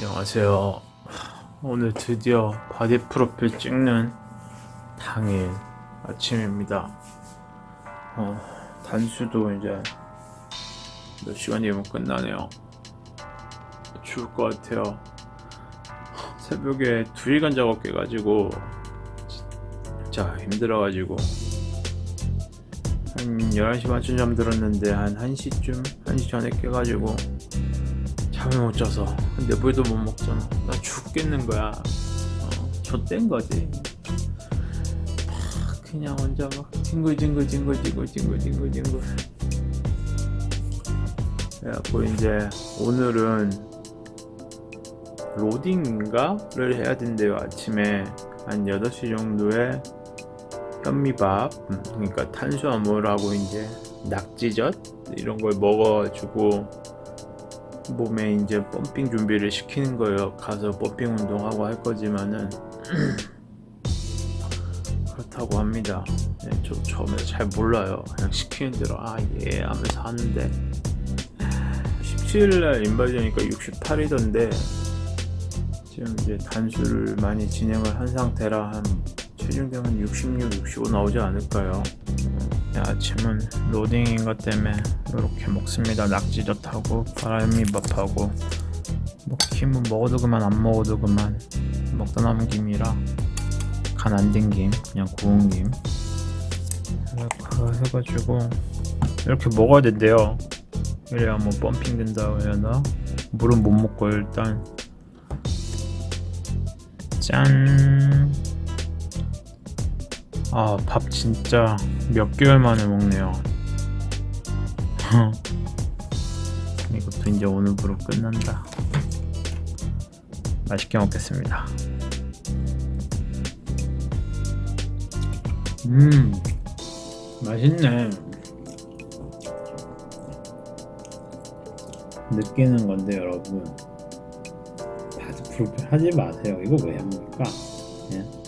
안녕하세요. 오늘 드디어 바디 프로필 찍는 당일 아침입니다. 단수도 이제 몇 시간이면 끝나네요. 죽을 것 같아요. 새벽에 2시간 작업 깨가지고 진짜 힘들어가지고 한 11시 반쯤 잠들었는데 한 1시 전에 깨가지고 잠을 못 자서 근데 물도 못 먹잖아. 나 죽겠는 거야. 좆된 거지. 그냥 혼자 막 뒹굴 그래갖고 이제 오늘은 로딩인가를 해야 된대요. 아침에 한 8시 정도에 현미밥, 그러니까 탄수화물하고 이제 낙지젓 이런 걸 먹어가지고 몸에 이제 펌핑 준비를 시키는 거예요. 가서 펌핑 운동하고 할 거지만은 그렇다고 합니다. 네, 저 처음에 잘 몰라요. 그냥 시키는 대로 예 하면서 하는데 17일날 인바디니까 68이던데 지금 이제 단수를 많이 진행을 한 상태라 한 체중 되면 66, 65 나오지 않을까요? 아침은 로딩인 것 때문에 이렇게 먹습니다. 낙지젓하고 바람미밥하고 김은 먹어도 그만 안 먹어도 그만 먹다 남은 김이라 간 안 된 김, 그냥 구운 김 이렇게 해가지고 이렇게 먹어야 된대요. 이래야 뭐 펌핑 된다고 해야 하나? 물은 못 먹고 일단 짠. 밥 진짜 몇 개월 만에 먹네요. 이것도 이제 오늘부로 끝난다. 맛있게 먹겠습니다. 맛있네. 느끼는 건데 여러분, 바디 프로필 하지 마세요. 이거 왜 합니까? 예?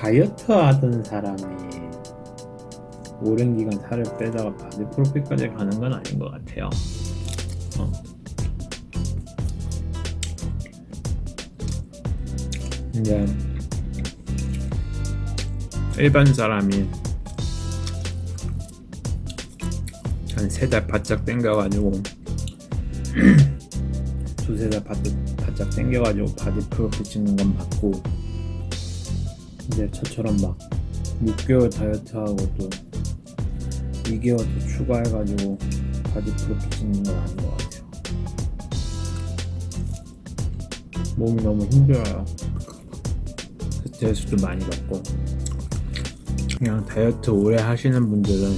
다이어트 하던 사람이 오랜 기간 살을 빼다가 바디 프로필까지 가는 건 아닌 것 같아요. 이제 일반 사람이 한 3달 바짝 땡겨가지고 두세 달 바짝 땡겨가지고 바디 프로필 찍는 건 맞고, 이제 저처럼 막 6개월 다이어트하고 또 2개월 더 추가해가지고 바디 프로필 찍는 건 아닌 것 같아요. 몸이 너무 힘들어요. 스트레스도 많이 받고. 그냥 다이어트 오래 하시는 분들은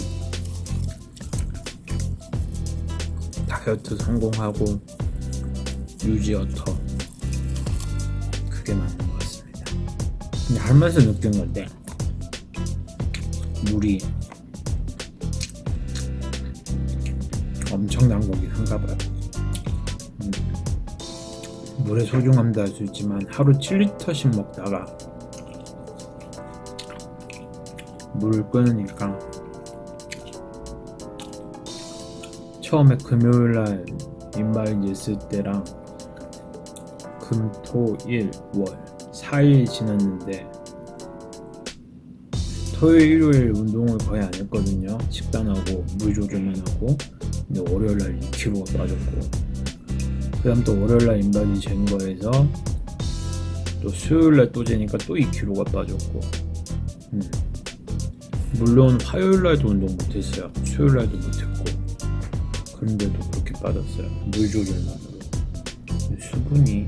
다이어트 성공하고 유지어터 그게 맞는 것 같습니다. 근데 하면서 느낀 건데 물이 엄청난 거긴 한가 봐요. 물의 소중함도 알 수 있지만 하루 7리터씩 먹다가 물을 끊으니까 처음에 금요일날 인바이트 있을 때랑 금, 토, 일, 월 4일 지났는데 토요일, 일요일 운동을 거의 안 했거든요. 식단하고 물 조절만 하고. 근데 월요일날 2kg가 빠졌고, 그 다음 또 월요일날 인바디 잰 거에서 또 수요일날 또 재니까 또 2kg가 빠졌고, 물론 화요일날도 운동 못했어요. 수요일날도 못했고, 그런데도 그렇게 빠졌어요. 물 조절만으로. 수분이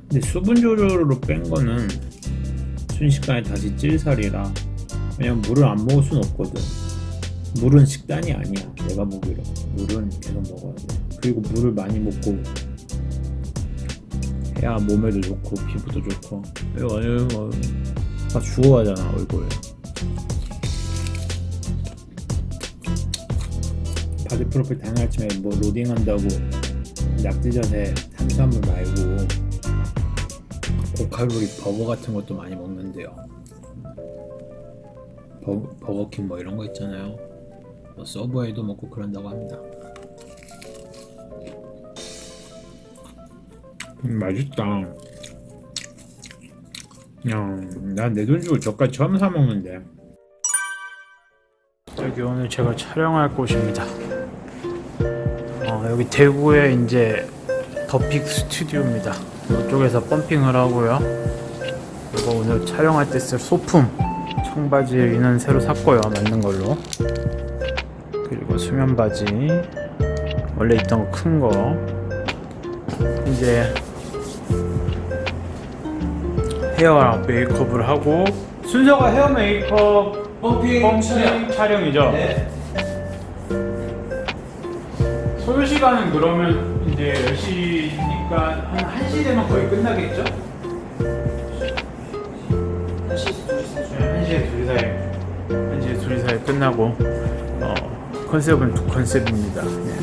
근데 수분 조절로 뺀 거는 순식간에 다시 찔 살이라, 왜냐면 물을 안 먹을 순 없거든. 물은 식단이 아니야. 내가 보기로 물은 계속 먹어야 돼. 그리고 물을 많이 먹고 해야 몸에도 좋고 피부도 좋고. 이거 다 죽어가잖아 얼굴. 바디 프로필 당일 아침에 뭐 로딩한다고 낙지젓에 탄수화물 말고 고칼로리 버거 같은 것도 많이 먹는데요. 버거킹 뭐 이런 거 있잖아요. 서브웨이도 먹고 그런다고 합니다. 맛있다. 난 내 돈 주고 저까지 처음 사 먹는데. 여기 오늘 제가 촬영할 곳입니다. 여기 대구에 이제 더픽 스튜디오입니다. 이쪽에서 펌핑을 하고요. 그리고 오늘 촬영할 때 쓸 소품 청바지는 새로 샀고요, 맞는 걸로. 그리고 수면 바지 원래 있던 거 큰 거. 이제 헤어랑 메이크업을 하고 순서가 헤어 메이크업 펌핑 촬영이죠. 네. 소요 시간은 그러면 이제 10시니까 한 1시 되면 거의 끝나겠죠? 1시에 2시 사이 1시에 2시 사이 끝나고 컨셉은 두 컨셉입니다. 네.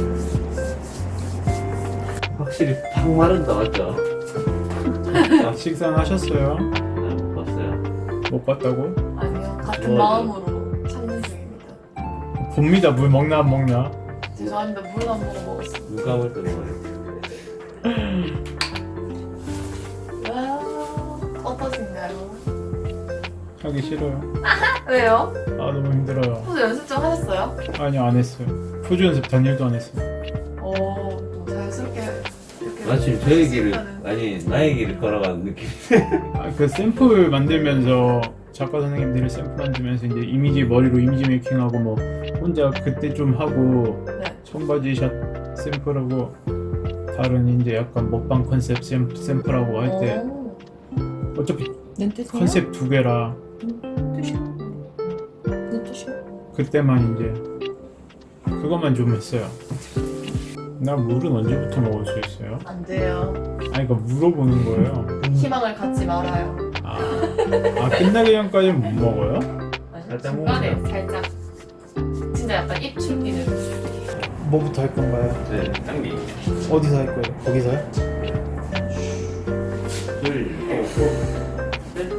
확실히 팍 마른다 맞죠? 식사는 하셨어요? 못 봤어요. 못 봤다고? 아니요, 같은 마음으로 찾는 중입니다. 봅니다. 물 먹나 안 먹나? 죄송합니다, 물 안 먹어 먹었어요. 누가 볼 때는 말이에요. 와, 어떠신가요? 하기 싫어요. 왜요? 아 너무 힘들어요. 포즈 연습 좀 하셨어요? 아니요 안 했어요. 포즈 연습 단일도 안 했어요. 뭐 자연스럽게 이렇게 마침 저의 길을 하시면은- 아니 나의 길을 걸어가는 느낌. 그 샘플 만들면서 작가 선생님들이 샘플 만들면서 이제 이미지 머리로 이미지 메이킹하고 뭐 혼자 그때 좀 하고 네. 청바지 샷 샘플하고 다른 이제 약간 먹방 컨셉 샘플하고 할 때 오, 어차피 눈 뜨세요? 컨셉 두 개라 눈 뜨시고. 그때만 이제 그것만 좀 했어요. 나 물은 언제부터 먹을 수 있어요? 안 돼요. 아니 그러니까 물어보는 거예요. 희망을 갖지 말아요. 아 끝나기 전까지는 못 먹어요? 살짝 중간에 먹어요. 살짝 진짜 약간 입 출기는. 뭐부터 할 건가요? 네, 당기. 어디서 할 거예요? 거기서요? 둘, 셋,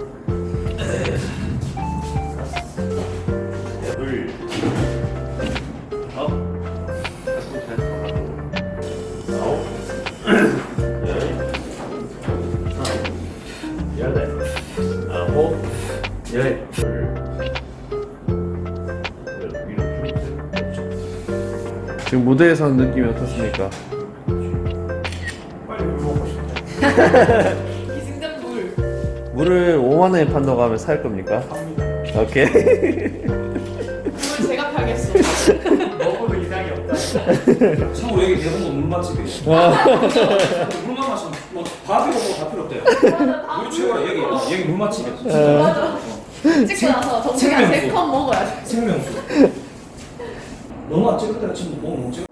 둘, 아홉, 여덟, 아홉, 열. 지금 무대에서 하는 느낌이 어떻습니까? 빨리 물 먹고 싶어. 기승전 물. 물을 5만 원에 판다고 하면 살 겁니까? 갑니다. 오케이. 물 제가 팔겠어. 먹어도 이상이 없다. 참고 여기 대부분 물 맛집이에요. 물만 마시면 뭐 밥이 먹고 다 필요 없대요. 우리 최고야 여기 물 맛집이야. 진짜. 맞아. 찍고 나서 정수가 생명수. 3컵 먹어야 돼. 생명수. 너무 안 찍을 때가 지금 너무 못 찍어.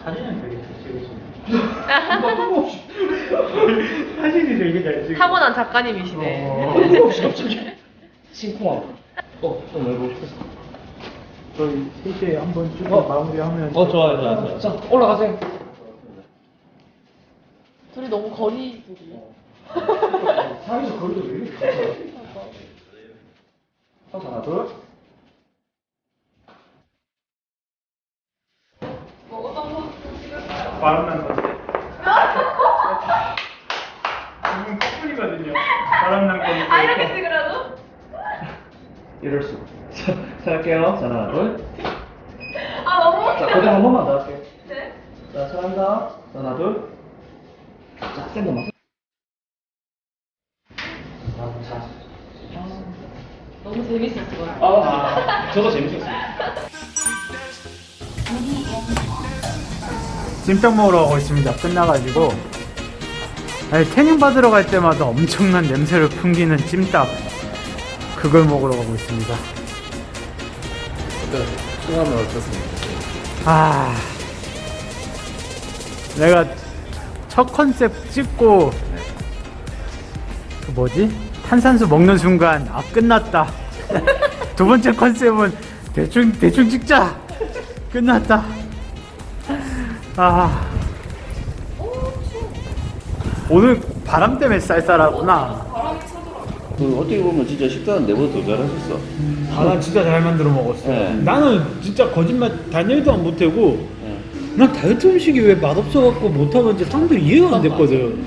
사진은 되게 잘 찍으시네. 뜬금없이. 사진이 되게 잘 찍으시네. 타고난 작가님이시네. 뜬금없이 갑자기. 심쿵하고. 좀 해보고 싶었어. 저희 3시에 한번 찍어 마무리하면 좋아요. 자, 올라가세요. 둘이 너무 거리들이. 사이즈 거리도 왜 이렇게 커요? 하나, 둘. 뭐 어떤 거 찍을까요? 바람난 건데. 지금 커플이거든요. 바람난 건데. 아 이렇게 찍으라고? 이럴 수. 자, 할게요. 자, 하나, 둘. 아 너무 자, 고정 한 번만 더 할게요. 네. 자, 잘한다. 자, 하나, 둘. 자, 센 번만. 자. 너무 재밌었을 것 같아요. 저도 재밌었어요. 찜닭 먹으러 가고 있습니다. 끝나가지고 아니, 태닝 받으러 갈 때마다 엄청난 냄새를 풍기는 찜닭 그걸 먹으러 가고 있습니다. 소감은 어떻습니까? 아, 내가 첫 컨셉 찍고 그 뭐지? 탄산수 먹는 순간 아 끝났다. 두 번째 컨셉은 대충 찍자. 끝났다. 아, 오늘 바람 때문에 쌀쌀하구나. 그 어떻게 보면 진짜 식단은 내보다 더 잘하셨어. 아, 난 진짜 잘 만들어 먹었어. 네. 나는 진짜 거짓말 단일도 안 못하고 네. 난 다이어트 음식이 왜 맛없어갖고 못하는지 사람들이 이해가 안 됐거든.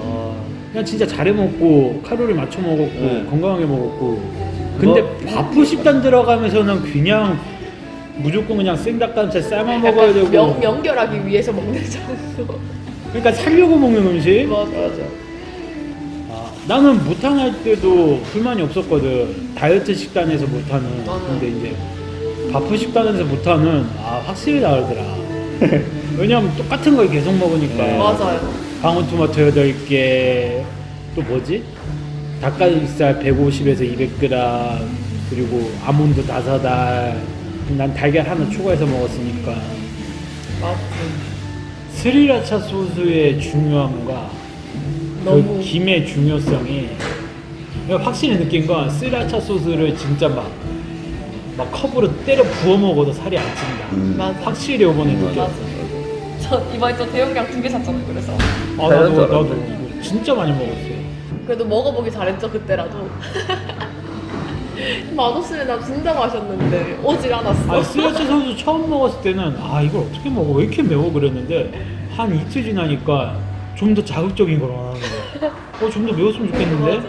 그냥 진짜 잘해 먹고 칼로리 맞춰 먹었고 네. 건강하게 먹었고. 근데 바프 식단 들어가면서는 그냥 무조건 그냥 생닭가슴살 삶아 먹어야 되고. 연결하기 위해서 먹는 장소. 그러니까 살려고 먹는 음식. 맞아. 아, 나는 무탕 할 때도 불만이 없었거든. 다이어트 식단에서 무탕은. 근데 이제 바프 식단에서 무탕은 아 확실히 다르더라. 왜냐면 똑같은 걸 계속 먹으니까. 맞아요. 방울토마토 8개, 또 뭐지? 닭가슴살 150에서 200g, 그리고 아몬드 5알. 난 달걀 하나 추가해서 먹었으니까. 맞지. 스리라차 소스의 중요함과 너무- 그 김의 중요성이 내가 확실히 느낀 건 스리라차 소스를 진짜 막 컵으로 때려 부어 먹어도 살이 안 찐다. 맞아. 확실히 이번에 느꼈어. 맞아. 저 이번에 저 대용량 2개 샀잖아요. 그래서 아, 나도 이거 진짜 많이 먹었어요. 그래도 먹어보기 잘했죠 그때라도. 맛없으면 나 진짜 마셨는데 오질 않았어. 아, 스리라차 소스 처음 먹었을 때는 아 이걸 어떻게 먹어? 왜 이렇게 매워? 그랬는데 한 이틀 지나니까 좀 더 자극적인 걸 원하는 거야. 좀 더 매웠으면 좋겠는데? 맞아.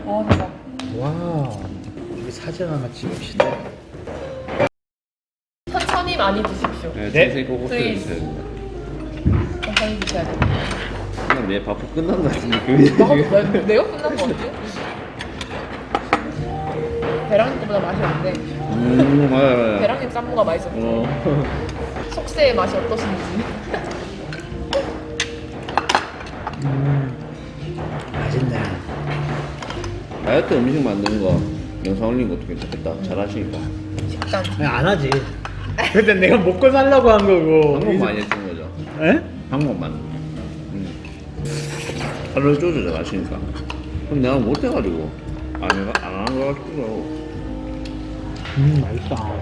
대박. 와, 여기 사진 하나 찍읍시다. 천천히 많이 드십시오. 네, 네. 선생님 꼭 스위스. 드셔야 됩니다. 천천히 드셔야 돼. 그냥 내 바쁘 끝난 것 같은 느낌이. 내가 끝난 거 같아? 배랑님 거보다 맛이 없는데 맞아. 배랑님 쌈무가 맛있었죠. 속세의 맛이 어떠신지. 맛있네. 다이어트 음식 만드는 거 영상 올리는 것도 괜찮겠다. 잘하시니까. 식단. 그냥 안 하지. 근데 내가 먹고 살라고 한 거고. 한국 많이 해주는 거죠. 에? 한국만. 칼로리 조절 잘하시니까. 그럼 내가 못해가지고 안 하는 거 같더라고. 맛있다.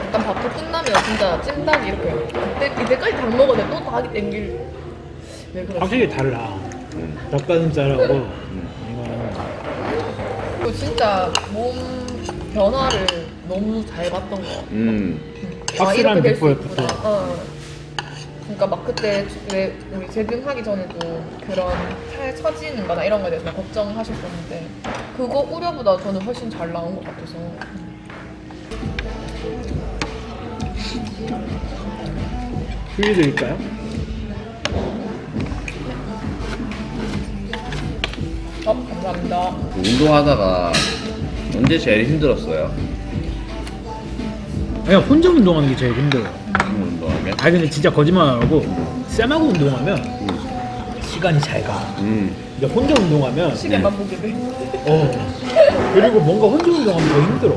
일단 밥도 끝나면 진짜 찜닭이 이렇게 이때까지 닭 먹었는데 또 닭이 땡길. 왜 그러지? 확실히 달라. 닭가슴살하고 이거는 그 진짜 몸 변화를 너무 잘 봤던 거 같아. 확실한 이렇게 될수 비포 있구나. 그러니까 막 그때 왜 우리 재등하기 전에도 그런 살 처지는 거나 이런 거에 대해서 막 걱정하셨었는데 그거 우려보다 저는 훨씬 잘 나온 것 같아서. 휴지 드릴까요? 감사합니다. 운동하다가 언제 제일 힘들었어요? 그냥 혼자 운동하는 게 제일 힘들어요. 운동하면? 아니 근데 진짜 거짓말 안 하고 쌤하고 운동하면 시간이 잘 가. 근데 혼자 운동하면 시계만 보게 돼. 그리고 뭔가 혼자 운동하면 더 힘들어.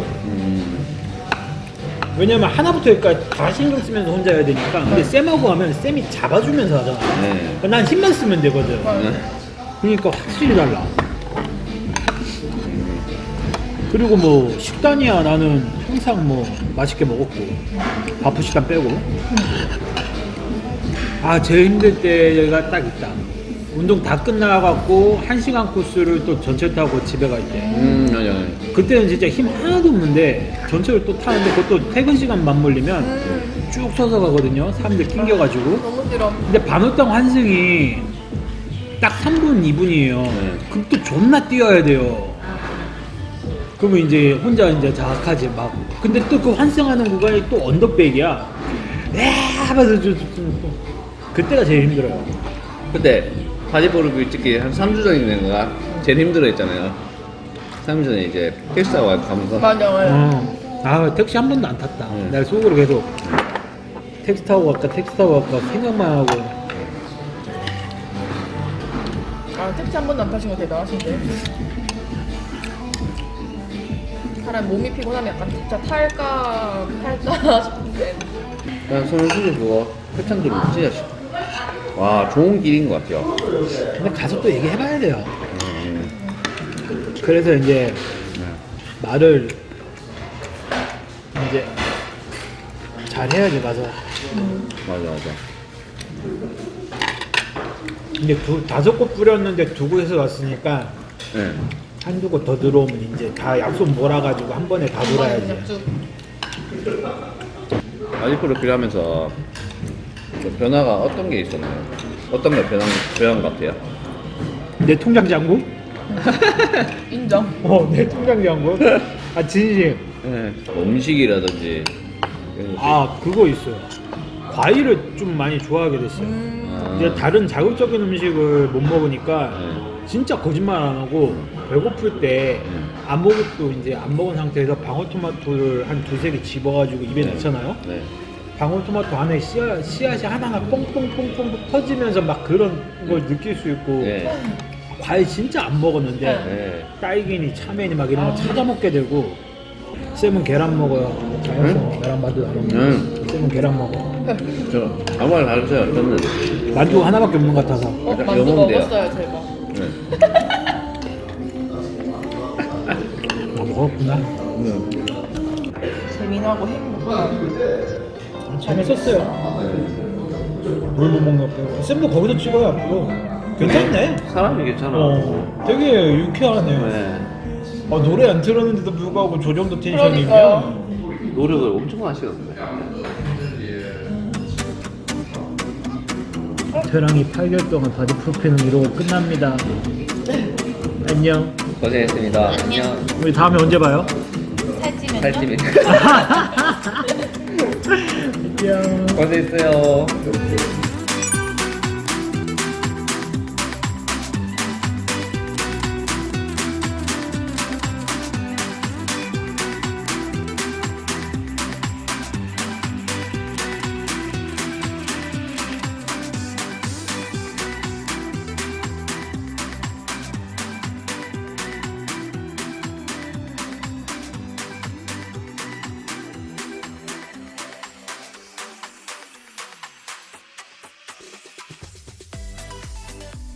왜냐면 하나부터 여기까지 다 신경 쓰면서 혼자 해야 되니까. 근데 쌤하고 하면 쌤이 잡아주면서 하잖아. 네. 난 힘만 쓰면 되거든. 네. 그러니까 확실히 달라. 그리고 뭐 식단이야 나는 항상 뭐 맛있게 먹었고 바쁘 시간 빼고. 아 제일 힘들 때가 딱 있다. 운동 다 끝나갖고 1시간 코스를 또 전철 타고 집에 갈 때. 맞아. 그때는 진짜 힘 하나도 없는데 전철을 또 타는데 그것도 퇴근 시간 맞물리면 쭉 서서 가거든요. 사람들 낑겨가지고. 너무 싫어. 근데 반월당 환승이 딱 3분, 2분이에요. 네. 그럼 또 존나 뛰어야 돼요. 그러면 이제 혼자 이제 자학하지 막. 근데 또 그 환승하는 구간이 또 언덕백이야. 하면서 그때가 제일 힘들어요. 그때 바디보르비 특히 한 3주 전인가 제일 힘들어 했잖아요. 3주 전에 이제 택시타고 가면서 맞아. 아 택시 한 번도 안 탔다. 네. 내가 속으로 계속 택시 타고 갈까 생각만 하고. 아 택시 한 번도 안 타신 거 대단하신데. 사람 몸이 피곤하면 약간 진짜 탈까 싶은데. 난 손흥민 그거 회창 들으면 진짜 와 좋은 길인 것 같아요. 근데 가서 또 얘기해봐야 돼요. 그래서 이제 말을 이제 잘 해야지 가서. 맞아. 근데 5곳 뿌렸는데 2곳에서 왔으니까 네. 한두 곳 더 들어오면 이제 다 약속 몰아가지고 한 번에 다 돌아야지. 그냥 쭉. 바디보르비 하면서 좀 변화가 어떤 게 있었나요? 어떤 게 변한 것 같아요? 내 통장 잔고? 인정. 내 통장 잔고? 아 진심. 네. 음식이라든지 이런 것도 아 그거 있어요. 과일을 좀 많이 좋아하게 됐어요. 아. 이제 다른 자극적인 음식을 못 먹으니까 네. 진짜 거짓말 안 하고 배고플 때 아무것도 이제 안 먹은 상태에서 방울토마토를 한 2-3개 집어가지고 입에 넣잖아요. 네. 방울토마토 안에 씨앗이 하나가 뽕뽕뽕뽕 터지면서 막 그런 걸 느낄 수 있고. 네. 과일 진짜 안 먹었는데 네. 딸기니 참외니 막 이런 거 찾아 먹게 되고. 쌤은 계란 먹어요. 자연스러워. 계란만두 안 먹는. 쌤은 계란 먹어. 저 아무 말 다르세요. 저는 만두 하나밖에 없는 것 같아서. 만두 영어인데요. 먹었어요 제가. 네. 아 먹었구나. 재미나고 행복한. 재밌었어요. 물 못 먹는 거 빼고. 쌤도 거기서 찍어요 앞으로. 괜찮네. 사람이 괜찮아. 되게 유쾌하네. 네. 노래 안 틀었는데도 불구하고 저 정도 그러니까요. 텐션이면. 노력을 엄청 하시던데. 태랑이 8개월 동안 바디 프로필은 이러고 끝납니다. 안녕. 고생했습니다. 안녕. 우리 다음에 언제 봐요? 살찌면요? 살찜이. 안녕. 고생했어요.